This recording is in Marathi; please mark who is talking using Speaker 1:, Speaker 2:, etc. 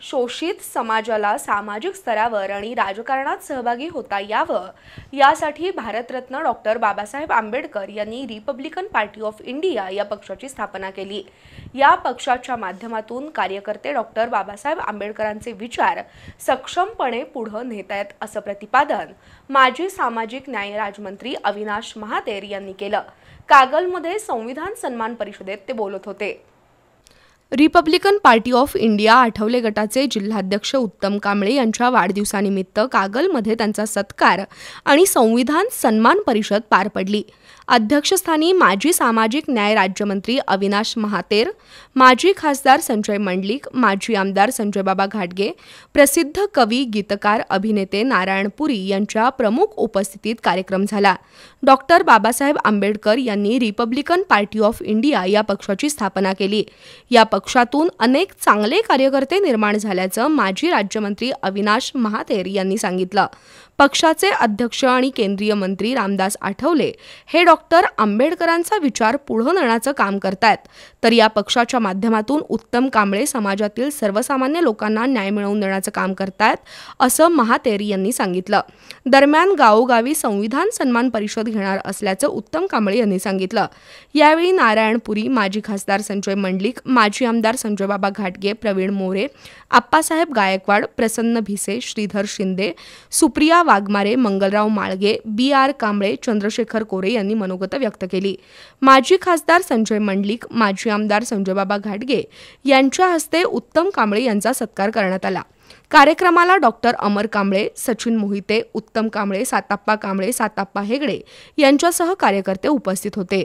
Speaker 1: शोषित समाजाला सामाजिक स्तरावर आणि राजकारणात सहभागी होता यावं यासाठी भारतरत्न डॉक्टर बाबासाहेब आंबेडकर यांनी रिपब्लिकन पार्टी ऑफ इंडिया या पक्षाची स्थापना केली। या पक्षाच्या माध्यमातून कार्यकर्ते डॉक्टर बाबासाहेब आंबेडकरांचे विचार सक्षमपणे पुढे नेतायत असं प्रतिपादन माजी सामाजिक न्याय राज्यमंत्री अविनाश महातेर यांनी केलं। कागलमध्ये संविधान सन्मान परिषदेत ते बोलत होते। Republican party of India Athawale गटाचे जिल्हाध्यक्ष उत्तम कांबळे यांच्या वाढदिवसानिमित्त कागलमध्ये त्यांचा सत्कार आणि संविधान सन्मान परिषद पार पडली। अध्यक्षस्थानी माजी सामाजिक न्याय राज्यमंत्री अविनाश महातेर, माजी खासदार संजय मंडलिक, माजी आमदार संजयबाबा घाटगे, प्रसिद्ध कवी, गीतकार, अभिनेते नारायण पुरी यांच्या प्रमुख उपस्थितीत कार्यक्रम झाला। डॉक्टर बाबासाहेब आंबेडकर यांनी रिपब्लिकन पार्टी ऑफ इंडिया या पक्षाची स्थापना केली। या पक्षातून अनेक चांगले कार्यकर्ते निर्माण झाल्याचं माजी राज्यमंत्री अविनाश महातेर यांनी सांगितलं। पक्षाचे अध्यक्ष आणि केंद्रीय मंत्री रामदास आठवले हे डॉक्टर आंबेडकरांचा विचार पुढे नेण्याचं काम करतायत, तर या पक्षाच्या माध्यमातून उत्तम कांबळे समाजातील सर्वसामान्य लोकांना न्याय मिळवून देण्याचं काम करतायत असं महातेर यांनी सांगितलं। दरम्यान गावोगावी संविधान सन्मान परिषद घेणार असल्याचं उत्तम कांबळे यांनी सांगितलं। यावेळी नारायण पुरी, माजी खासदार संजय मंडलिक, माजी आमदार संजयबाबा घाटगे, प्रवीण मोरे, आप्पासाहेब गायकवाड, प्रसन्न भिसे, श्रीधर शिंदे, सुप्रिया वाघमारे, मंगलराव माळगे, बी.आर. कांबळे, चंद्रशेखर कोरे यांनी मनोगत व्यक्त केली। माजी खासदार संजय मंडलिक, माजी आमदार संजयबाबा घाटगे यांच्या हस्ते उत्तम कांबळे यांचा सत्कार करण्यात आला। कार्यक्रमाला डॉक्टर अमर कांबळे, सचिन मोहिते, उत्तम कांबळे, साताप्पा कांबळे, साताप्पा हेगडे यांच्यासह कार्यकर्ते उपस्थित होते।